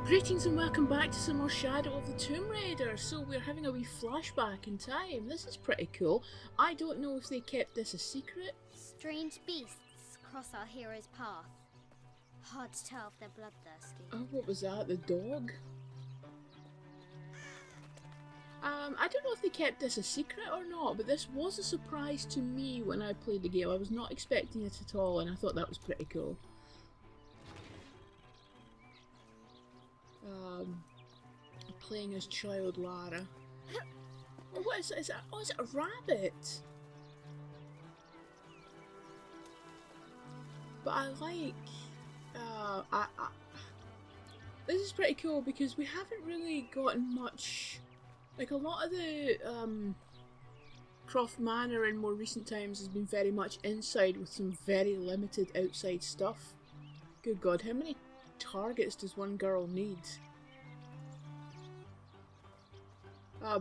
Greetings and welcome back to some more Shadow of the Tomb Raider. So we're having a wee flashback in time. This is pretty cool. I don't know if they kept this a secret. Strange beasts cross our hero's path. Hard to tell if they're bloodthirsty. Oh, what was that? The dog? I don't know if they kept this a secret or not, but this was a surprise to me when I played the game. I was not expecting it at all, and I thought that was pretty cool. Playing as child Lara. Oh, what is it? Is it a rabbit? But I like... this is pretty cool because we haven't really gotten much... Like, a lot of the Croft Manor in more recent times has been very much inside with some very limited outside stuff. Good God, how many targets does one girl need?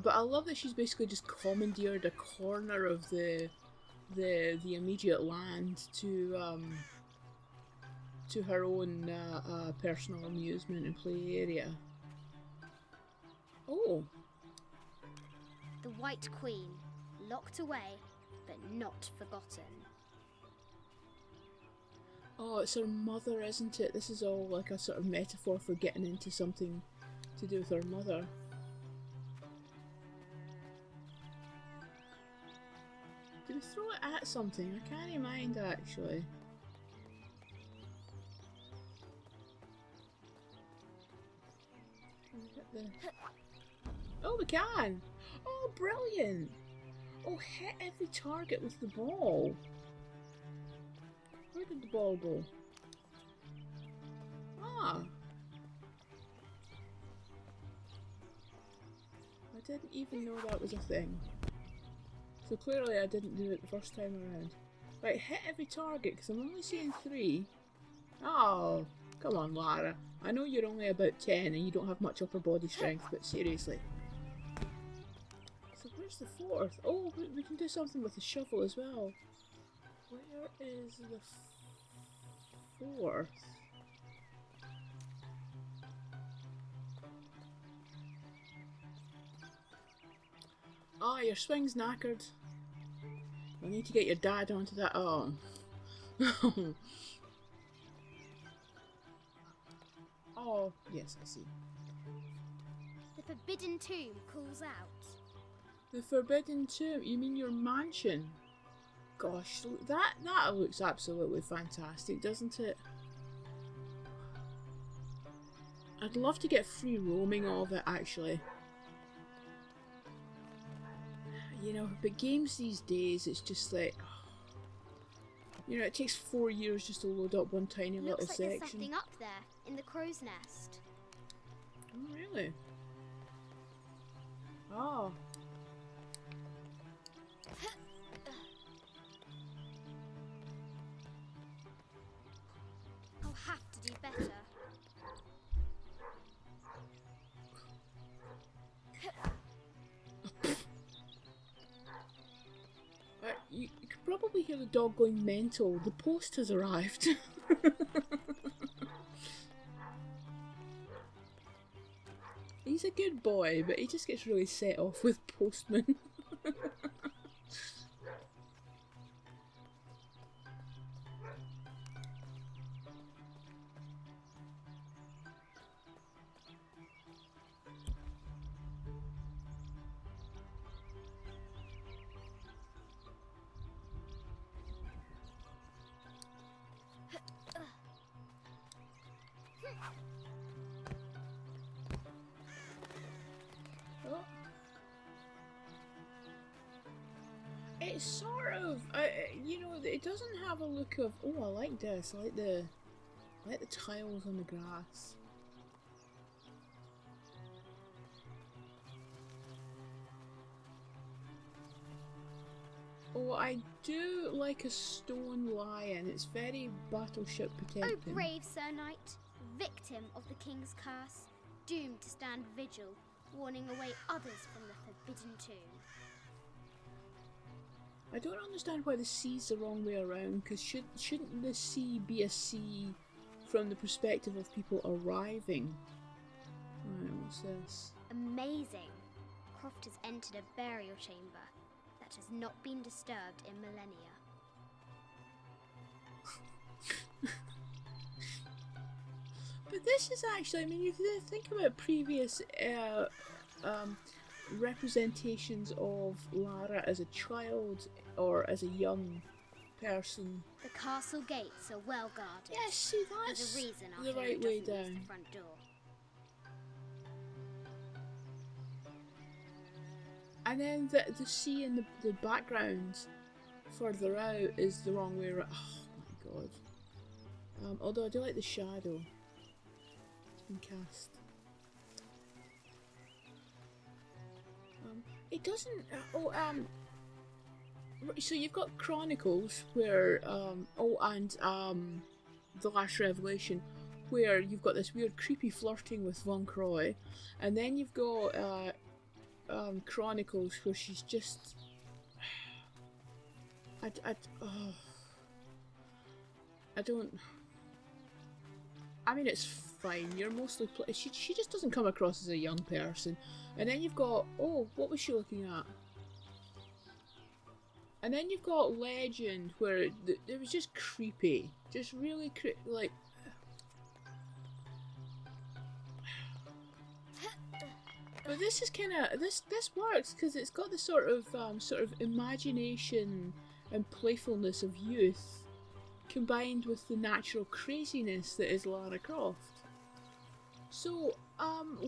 But I love that she's basically just commandeered a corner of the immediate land to her own personal amusement and play area. Oh. The White Queen, locked away, but not forgotten. Oh, it's her mother, isn't it? This is all like a sort of metaphor for getting into something to do with her mother. Do we throw it at something? I can't mind actually. Can we hit the... Oh, we can! Oh, brilliant! Oh, hit every target with the ball. Where did the ball go? Ah! I didn't even know that was a thing. So clearly I didn't do it the first time around. Right, hit every target, because I'm only seeing 3. Oh, come on Lara. I know you're only about 10 and you don't have much upper body strength, but seriously. So where's the 4th? Oh, we can do something with the shovel as well. Where is the 4th? Oh, your swing's knackered. I need to get your dad onto that. Oh. Oh, yes, I see. The Forbidden Tomb calls out. The Forbidden Tomb? You mean your mansion? Gosh, that looks absolutely fantastic, doesn't it? I'd love to get free roaming of it, actually. You know, but games these days, it's just like... You know, it takes 4 years just to load up one tiny little Looks like section. there's something up there, in the crow's nest. Oh, really? Oh. I'll have to do better. You could probably hear the dog going mental. The post has arrived. He's a good boy, but he just gets really set off with postmen. Oh. It's sort of, you know, it doesn't have a look of. Oh, I like this. I like the tiles on the grass. Oh, I do like a stone lion. It's very Battleship Oh, Potemkin. brave Sir Knight, victim of the King's curse, doomed to stand vigil, warning away others from the Forbidden Tomb. I don't understand why the sea's the wrong way around, because shouldn't the sea be a sea from the perspective of people arriving? Right, what's this? Amazing! Croft has entered a burial chamber that has not been disturbed in millennia. But this is actually, I mean, if you think about previous representations of Lara as a child or as a young person. The castle gates are well guarded. Yes, see, There's that's a reason our the hero right way doesn't use down. the front door. And then the sea in the background further out is the wrong way around. Oh my god. Although I do like the shadow. It's been cast. It doesn't. So you've got Chronicles where The Last Revelation, where you've got this weird creepy flirting with Von Croy, and then you've got Chronicles where she's just. I don't. I mean, it's fine. You're mostly she just doesn't come across as a young person, and then you've got what was she looking at? And then you've got Legend, where it was just creepy, just really like. But this is kind of this works because it's got the sort of imagination and playfulness of youth, combined with the natural craziness that is Lara Croft. So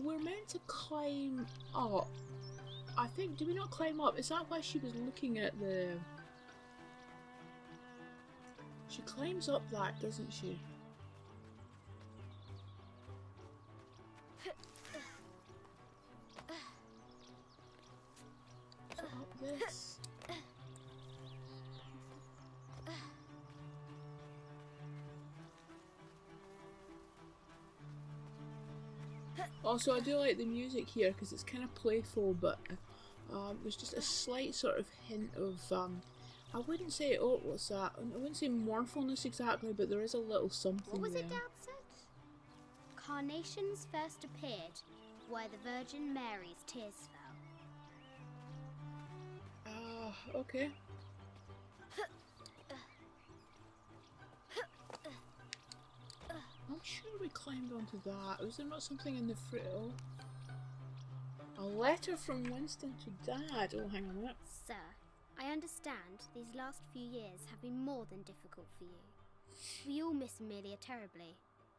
we're meant to climb up. I think, do we not climb up? Is that why she was looking at the... She climbs up that, doesn't she? So up this. Also, I do like the music here because it's kind of playful, but there's just a slight sort of hint of, I wouldn't say, what's that? I wouldn't say mournfulness exactly, but there is a little something there. What was it Dad said? Carnations first appeared where the Virgin Mary's tears fell. Okay. I'm sure we climbed onto that. Was there not something in the frill? A letter from Winston to Dad. Oh, hang on a minute. Sir, I understand these last few years have been more than difficult for you. We all miss Amelia terribly.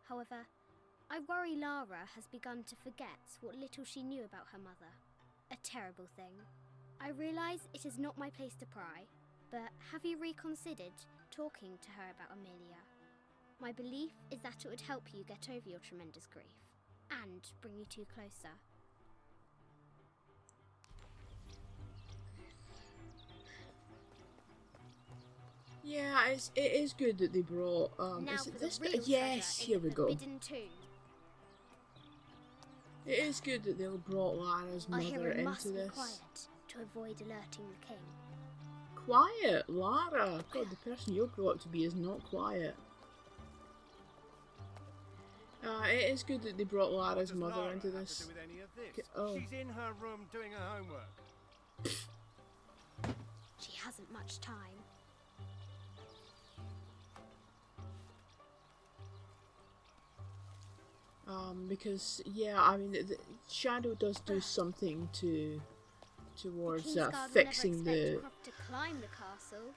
However, I worry Lara has begun to forget what little she knew about her mother. A terrible thing. I realise it is not my place to pry, but have you reconsidered talking to her about Amelia? My belief is that it would help you get over your tremendous grief, and bring you two closer. Yeah, it is good that they brought Now is for it the this real bit? Yes, treasure here in we the go. Forbidden Tomb. It is good that they brought Lara's Our mother hero into must be this. quiet to avoid alerting the king. Quiet, Lara. God, the person you'll grow up to be is not quiet. It is good that they brought Lara's Does mother Lara into have to this. do with any of this? Oh. She's in her room doing her homework. She hasn't much time. Because yeah, I mean, the Shadow does do something towards fixing the Croft to climb the castle.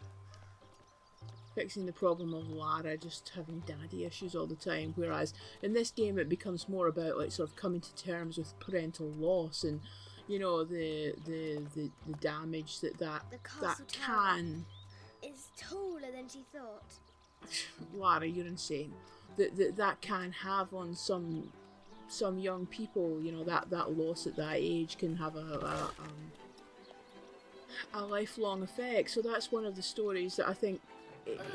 fixing the problem of Lara just having daddy issues all the time. Whereas in this game, it becomes more about like sort of coming to terms with parental loss and, you know, the damage that The castle tower can. is taller than she thought. Lara, you're insane. That can have on some young people. You know, that loss at that age can have a lifelong effect. So that's one of the stories that I think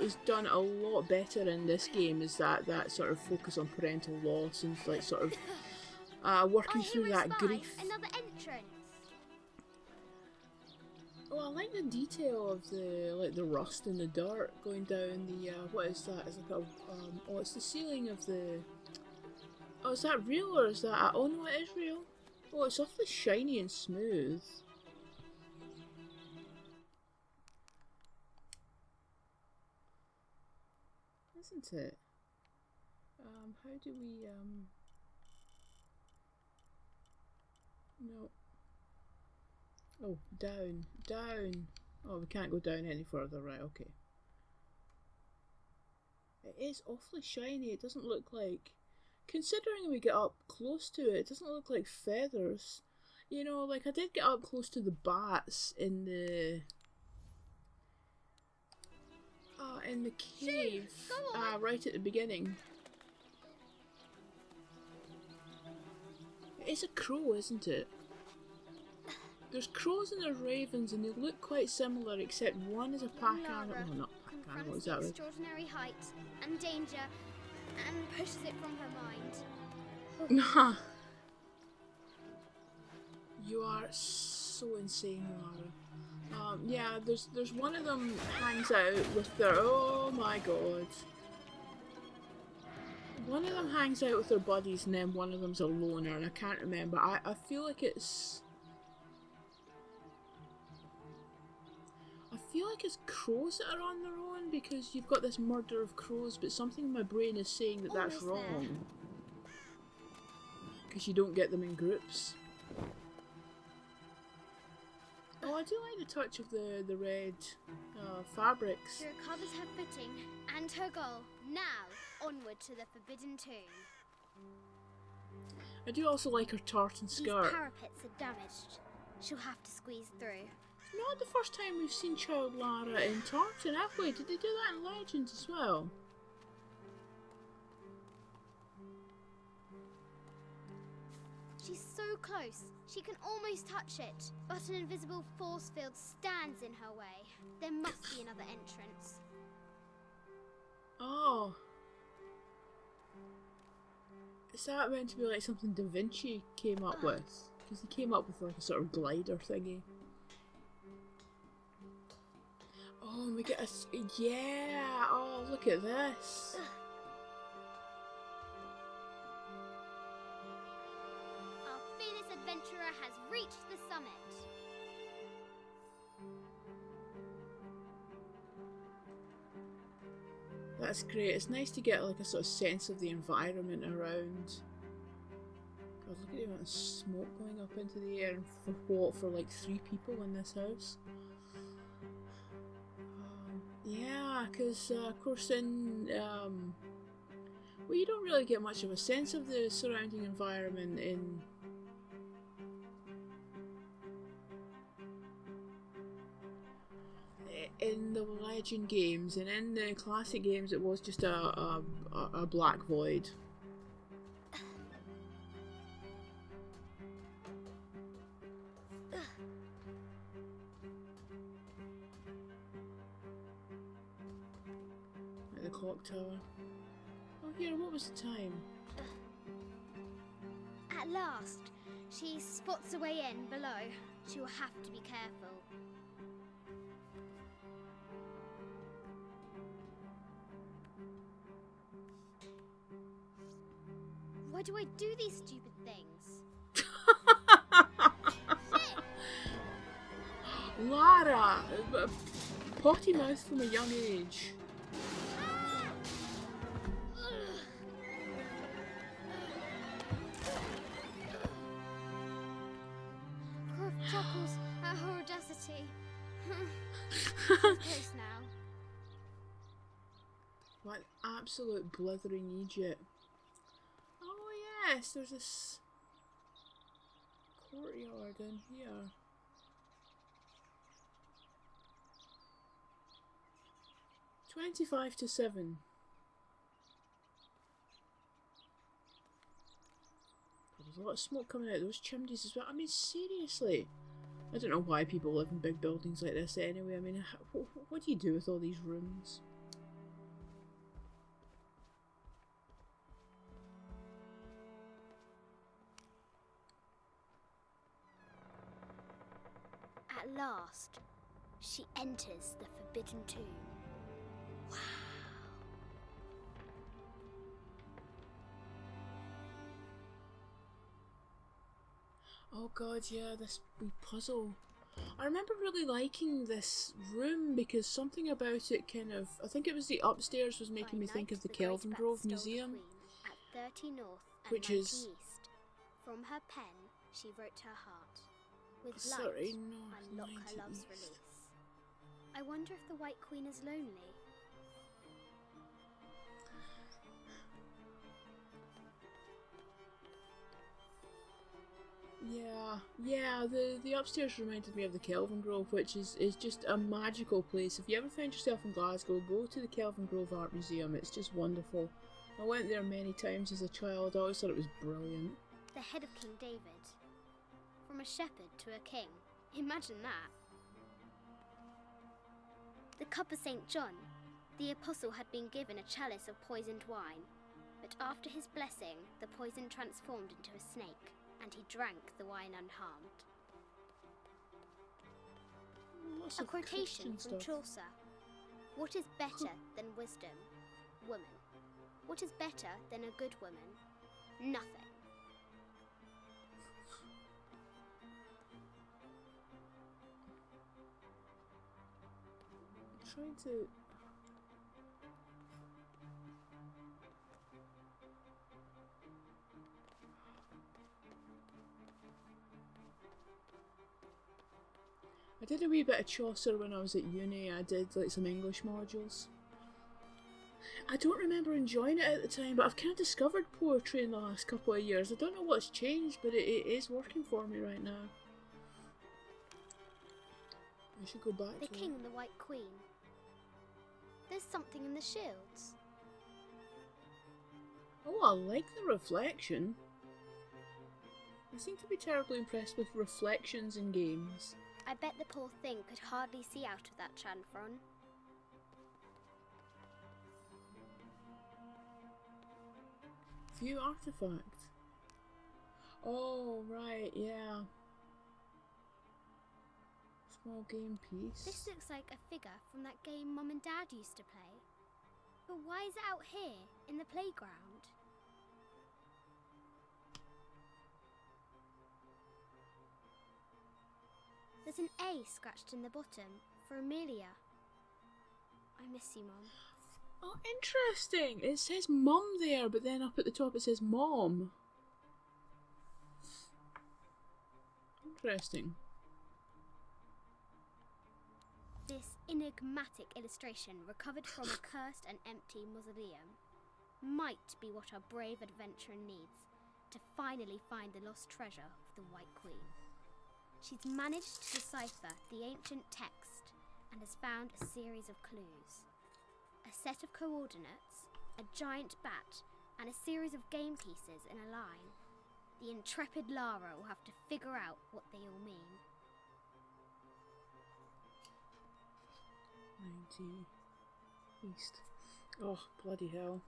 is done a lot better in this game, is that sort of focus on parental loss and like sort of working Our through hero that spies grief. another entrance. Oh, I like the detail of the rust and the dirt going down the what is that? It's like it's the ceiling Oh, is that real or is that... Oh no, it is real. Oh, it's awfully shiny and smooth. Isn't it? How do we, No. Oh, down. Down. Oh, we can't go down any further. Right, okay. It is awfully shiny. It doesn't look like... Considering we get up close to it, it doesn't look like feathers. You know, like I did get up close to the bats in the... in the cave. Right at the beginning. It's a crow, isn't it? There's crows and there's ravens, and they look quite similar, except one is a pack animal. Well, not pack animal, exactly. Extraordinary height and danger, and pushes it from her mind. Nah. You are so insane, Lara. Yeah, there's one of them hangs out with their... Oh my god. One of them hangs out with their buddies and then one of them's a loner, and I can't remember. I feel like it's... I feel like it's crows that are on their own because you've got this murder of crows, but something in my brain is saying that that's wrong. Because you don't get them in groups. Oh, I do like the touch of the red fabrics. She recovers her footing and her goal. Now, onward to the Forbidden Tomb. I do also like her tartan skirt. These parapets are damaged. She'll have to squeeze through. Not the first time we've seen Child Lara in tartan, have we? Did they do that in Legends as well? She's so close, she can almost touch it, but an invisible force field stands in her way. There must be another entrance. Oh. Is that meant to be like something Da Vinci came up with? Because he came up with like a sort of glider thingy. Oh, and we get a... Yeah! Oh, look at this! Our fearless adventurer has reached the summit. That's great. It's nice to get like a sort of sense of the environment around. God, look at the amount of smoke going up into the air, and for what? For like 3 people in this house? Yeah, because of course in well, you don't really get much of a sense of the surrounding environment in the Legend games, and in the classic games it was just a black void. At the clock tower. Oh here, what was the time? At last, she spots a way in below. She will have to be careful. Why do I do these stupid things? Lara! Potty mouth from a young age. Croft chuckles at her audacity. She's close now. What an absolute blithering idiot. Oh yes, there's this courtyard in here. $25 to 7. There's a lot of smoke coming out of those chimneys as well. I mean, seriously. I don't know why people live in big buildings like this anyway. I mean, what do you do with all these rooms? At last, she enters the Forbidden Tomb. Wow. Oh god, yeah, this wee puzzle. I remember really liking this room because something about it kind of... I think it was the upstairs was making By me think night, of the the Grey Kelvin Bat Grove stole the Museum. Queen at 30 North and Which 90 is- East. From her pen, she wrote her heart. With 30 light, North, unlock 90 her love's East. release. I wonder if the White Queen is lonely. Yeah, the upstairs reminded me of the Kelvin Grove, which is just a magical place. If you ever find yourself in Glasgow, go to the Kelvin Grove Art Museum, it's just wonderful. I went there many times as a child, I always thought it was brilliant. The head of King David. From a shepherd to a king. Imagine that. The cup of St. John. The apostle had been given a chalice of poisoned wine, but after his blessing, the poison transformed into a snake, and he drank the wine unharmed. Lots A of quotation Christian from stuff. Chaucer. What is better than wisdom? Woman. What is better than a good woman? Nothing. I'm trying to... I did a wee bit of Chaucer when I was at uni. I did like some English modules. I don't remember enjoying it at the time, but I've kind of discovered poetry in the last couple of years. I don't know what's changed, but it is working for me right now. I should go back The to king it. and the White Queen. There's something in the shields. Oh, I like the reflection. I seem to be terribly impressed with reflections in games. I bet the poor thing could hardly see out of that chanfron. View artifact. Oh, right, yeah. Small game piece. This looks like a figure from that game Mum and Dad used to play. But why is it out here, in the playground? There's an A scratched in the bottom, for Amelia. I miss you, Mum. Oh, interesting. It says mum there, but then up at the top it says mom. Interesting. This enigmatic illustration, recovered from a cursed and empty mausoleum, might be what our brave adventurer needs to finally find the lost treasure of the White Queen. She's managed to decipher the ancient text and has found a series of clues. A set of coordinates, a giant bat, and a series of game pieces in a line. The intrepid Lara will have to figure out what they all mean. 90 East. Oh, bloody hell.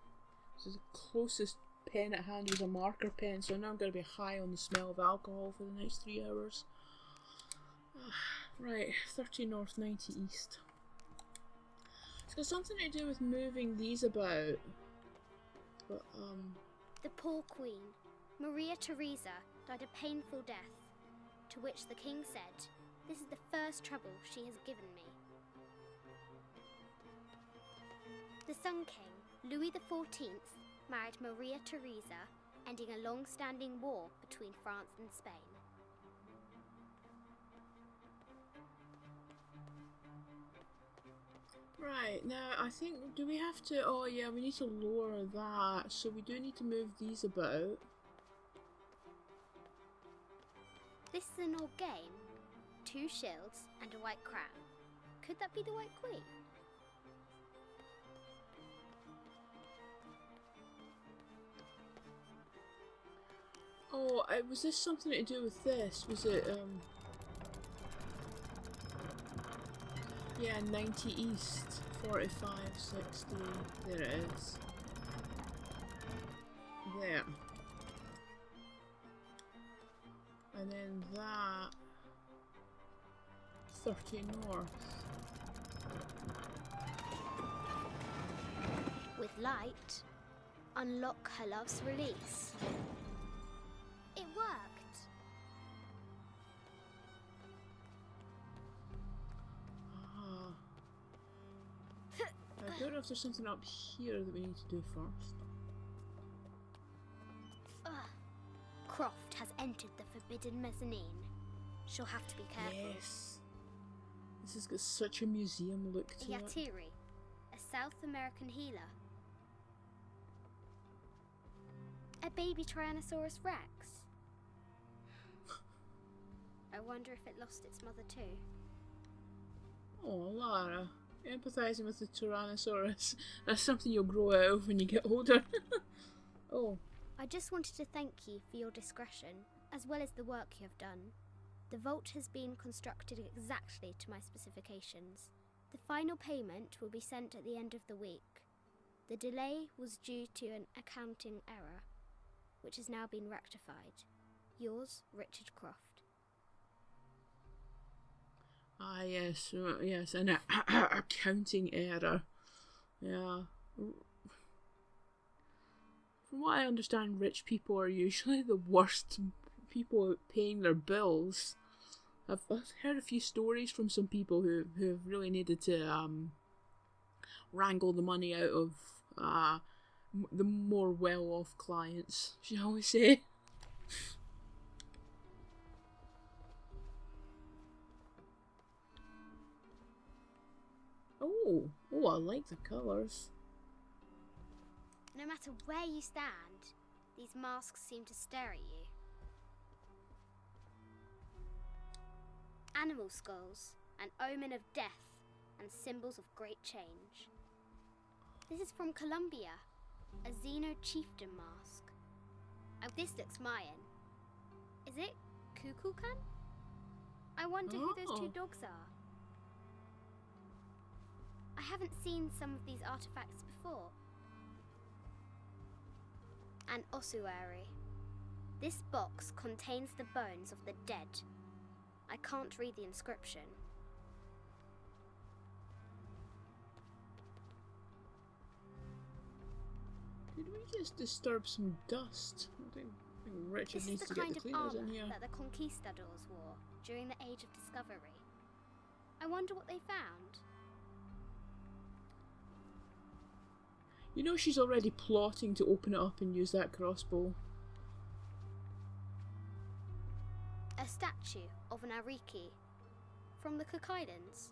This is the closest pen at hand was a marker pen, so now I'm going to be high on the smell of alcohol for the next 3 hours. Right, 30 North, 90 East. It's got something to do with moving these about. But, The poor queen, Maria Theresa, died a painful death, to which the king said, "This is the first trouble she has given me." The Sun King, Louis XIV, married Maria Theresa, ending a long-standing war between France and Spain. right, now I think, do we have to, oh yeah, we need to lower that, so we do need to move these about. This is an old game. 2 shields and a white crown. Could that be the White Queen? Oh, was this something to do with this? Was it, yeah, 90 East, 45, 60, there it is. There. And then that, 30 North. With light, unlock her love's release. It worked. wonder if there's something up here that we need to do first. Ugh. Croft has entered the forbidden mezzanine. She'll have to be careful. Yes. This has got such a museum look to it. Yatiri, a South American healer. A baby Tyrannosaurus Rex. I wonder if it lost its mother too. Oh, Lara. Empathising with the Tyrannosaurus. That's something you'll grow out of when you get older. Oh. I just wanted to thank you for your discretion, as well as the work you have done. The vault has been constructed exactly to my specifications. The final payment will be sent at the end of the week. The delay was due to an accounting error, which has now been rectified. Yours, Richard Croft. Ah, yes, yes, an accounting error. Yeah. From what I understand, rich people are usually the worst people at paying their bills. I've heard a few stories from some people who have really needed to wrangle the money out of the more well-off clients, shall we say. Oh, I like the colours. No matter where you stand, these masks seem to stare at you. Animal skulls, an omen of death and symbols of great change. This is from Colombia, a Xeno chieftain mask. Oh, this looks Mayan. Is it Kukulkan? I wonder who those two dogs are. I haven't seen some of these artifacts before. An ossuary. This box contains the bones of the dead. I can't read the inscription. Did we just disturb some dust? I think Richard needs to get the cleaners in here. This is the kind of armour that the conquistadors wore during the Age of Discovery. I wonder what they found. You know she's already plotting to open it up and use that crossbow. A statue of an Ariki from the Cook Islands.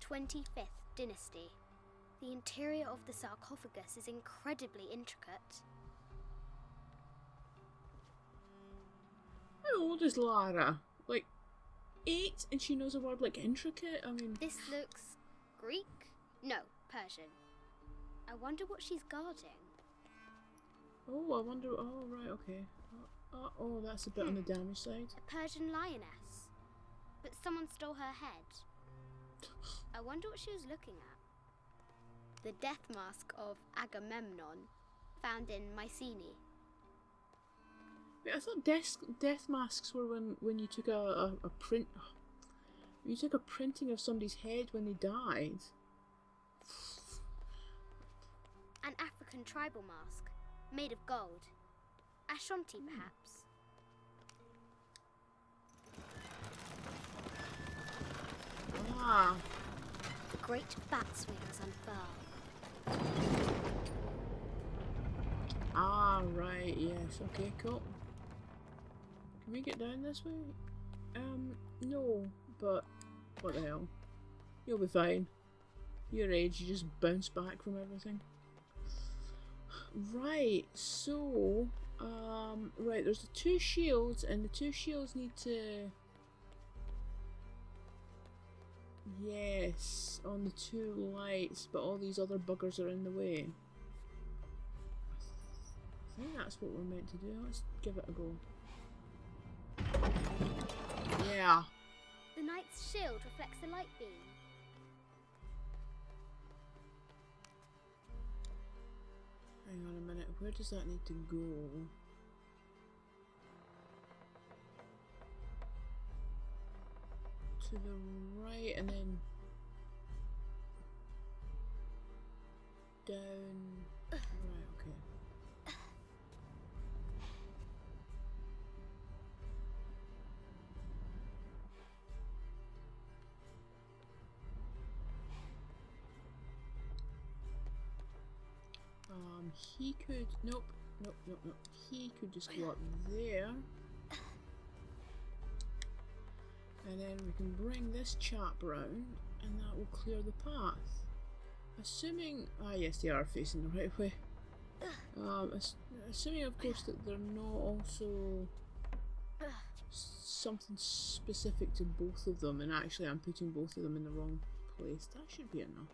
25th Dynasty. The interior of the sarcophagus is incredibly intricate. How old is Lara? Like 8 and she knows a word like intricate? I mean... This looks Greek? No, Persian. I wonder what she's guarding. Oh, I wonder... Oh, right, okay. Oh, that's a bit on the damage side. A Persian lioness. But someone stole her head. I wonder what she was looking at. The death mask of Agamemnon, found in Mycenae. Wait, I thought death masks were when you took a print... You took a printing of somebody's head when they died. An African tribal mask, made of gold. Ashanti, perhaps. Ah. The great bat's wings unfurl. Ah, right, yes. Okay, cool. Can we get down this way? No, but what the hell? You'll be fine. Your age, you just bounce back from everything. Right, so, right, there's the 2 shields, and the 2 shields need to... Yes, on the 2 lights, but all these other buggers are in the way. I think that's what we're meant to do. Let's give it a go. Yeah. The knight's shield reflects the light beam. Hang on a minute, where does that need to go? To the right and then down. Right, okay. He could. Nope. Nope. Nope. Nope. He could just go up there. And then we can bring this chap round, and that will clear the path. Assuming. Ah, yes, they are facing the right way. Assuming, of course, that they're not also something specific to both of them, and actually I'm putting both of them in the wrong place. That should be enough.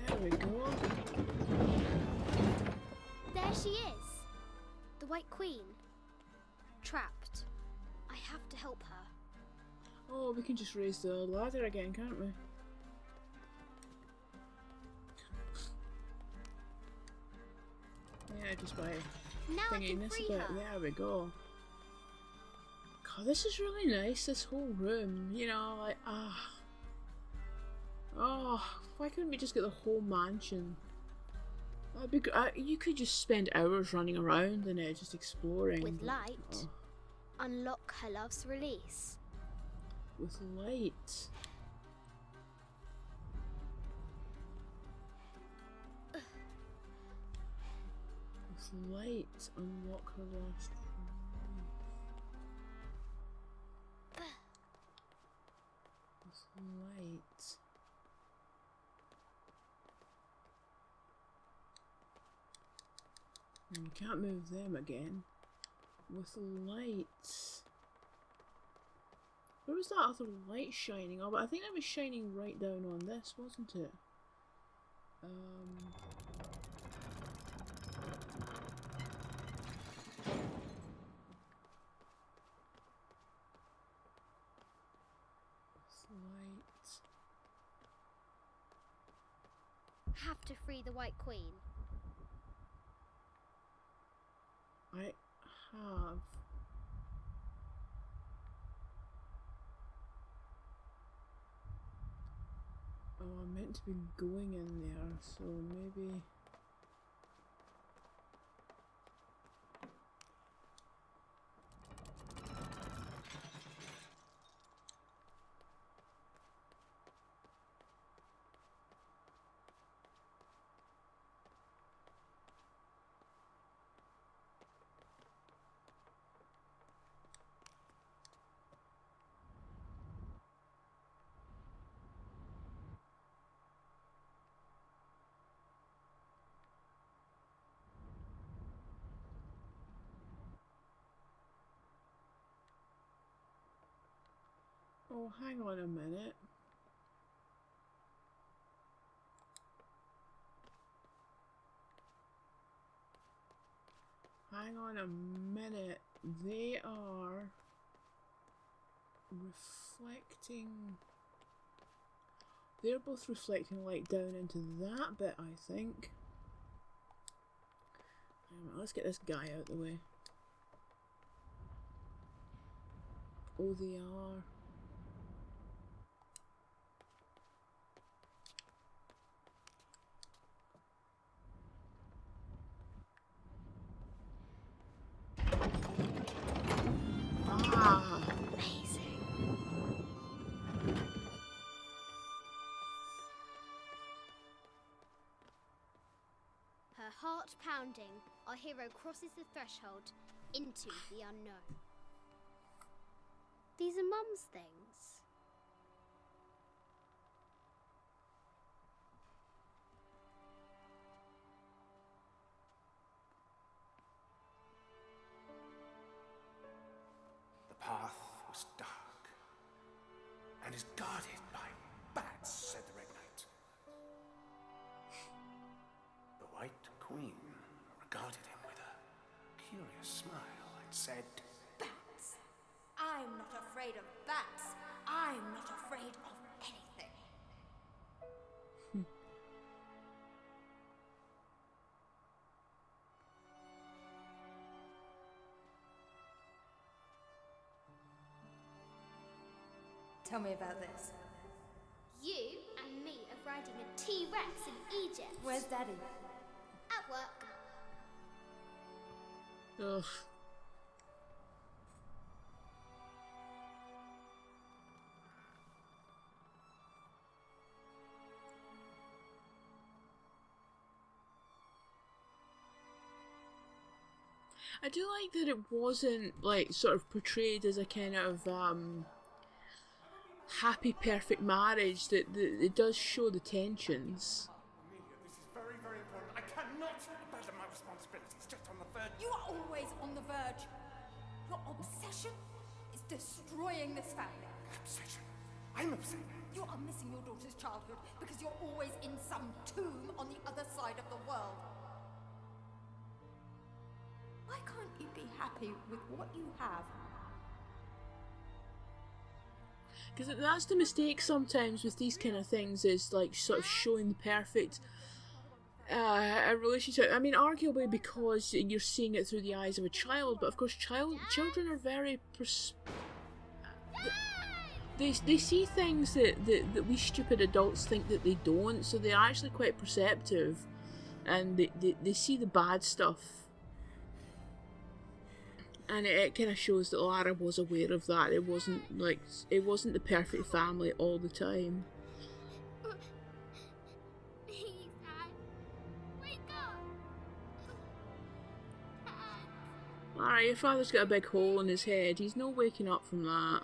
There we go. There she is! The White Queen. Trapped. I have to help her. Oh, we can just raise the ladder again, can't we? Yeah, just by Now I thinking can this free bit. her. There we go. God, this is really nice, this whole room. You know, like, oh, why couldn't we just get the whole mansion? That'd be you could just spend hours running around in it, just exploring. With but- light. oh, Unlock her love's release. with light. With light, unlock her last with light. And you can't move them again. With light. Where was that other light shining? Oh, but I think that was shining right down on this, wasn't it? With light. Have to free the White Queen. I have. Oh, I'm meant to be going in there, so maybe. Oh, hang on a minute. Hang on a minute. They are reflecting. They're both reflecting light down into that bit, I think. Hang on, let's get this guy out of the way. Oh, they are. Ah! Amazing. Her heart pounding, our hero crosses the threshold into the unknown. These are Mum's things. The path was dark and is guarded by bats, said the Red Knight. The White Queen regarded him with a curious smile and said, Bats. I'm not afraid of bats. I'm not afraid of anything. Tell me about this. You and me are riding a T-Rex in Egypt. Where's Daddy? At work. Ugh. I do like that it wasn't like sort of portrayed as a kind of happy, perfect marriage. That it does show the tensions. Amelia, this is very, very important. I cannot abandon my responsibilities just on the verge. You are always on the verge. Your obsession is destroying this family. Obsession. I'm upset. You are missing your daughter's childhood because you're always in some tomb on the other side of the world. Why can't you be happy with what you have? Because that's the mistake sometimes with these kind of things, is like sort of showing the perfect a relationship. I mean, arguably because you're seeing it through the eyes of a child, but of course children are very they see things that we stupid adults think that they don't, so they're actually quite perceptive, and they see the bad stuff. And it kind of shows that Lara was aware of that. It wasn't the perfect family all the time. Please, Dad. Wake up. Dad. Lara, your father's got a big hole in his head. He's no waking up from that.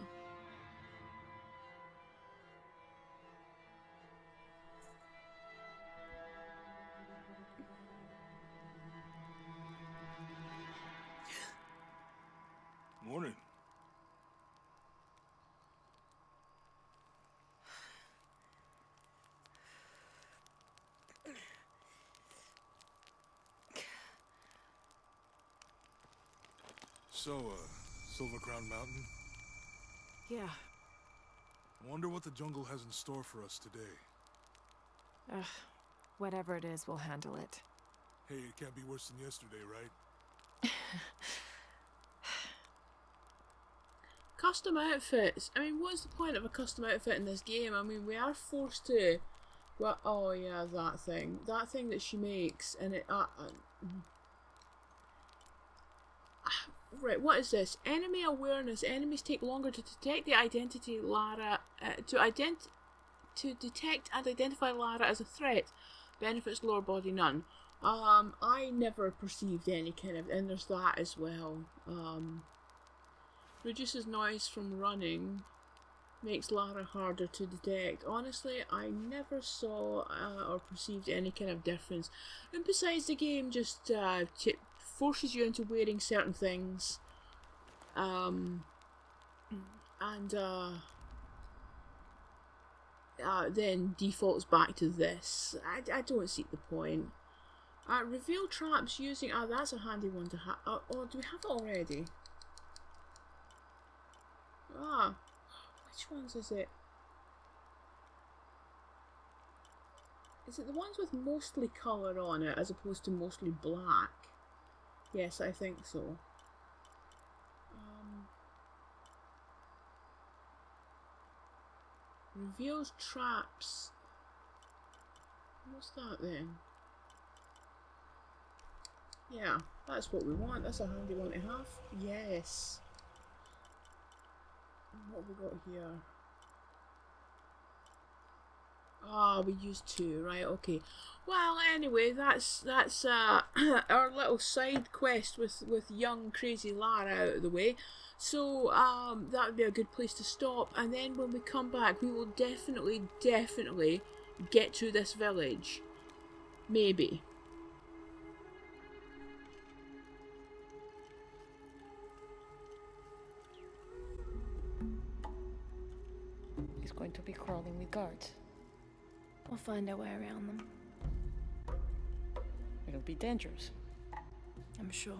Morning. So, Silver Crown Mountain? Yeah. Wonder what the jungle has in store for us today. Whatever it is, we'll handle it. Hey, it can't be worse than yesterday, right? Custom outfits. I mean, what's the point of a custom outfit in this game? I mean, we are forced to... Well, oh yeah, that thing that she makes, and it... right, what is this? Enemy awareness. Enemies take longer to detect the identity Lara... to detect and identify Lara as a threat. Benefits lower body none. I never perceived any kind of... And there's that as well. Reduces noise from running. Makes Lara harder to detect. Honestly, I never saw or perceived any kind of difference. And besides, the game just forces you into wearing certain things. And then defaults back to this. I don't see the point. Reveal traps using... that's a handy one to have. Oh, do we have it already? Which ones is it? Is it the ones with mostly colour on it as opposed to mostly black? Yes, I think so. Reveals traps. What's that then? Yeah, that's what we want. That's a handy one to have. Yes. What have we got here? We used 2, right? Okay. Well, anyway, that's our little side quest with young crazy Lara out of the way. So that would be a good place to stop. And then when we come back, we will definitely get to this village. Maybe. He's going to be crawling with guards. We'll find our way around them. It'll be dangerous. I'm sure.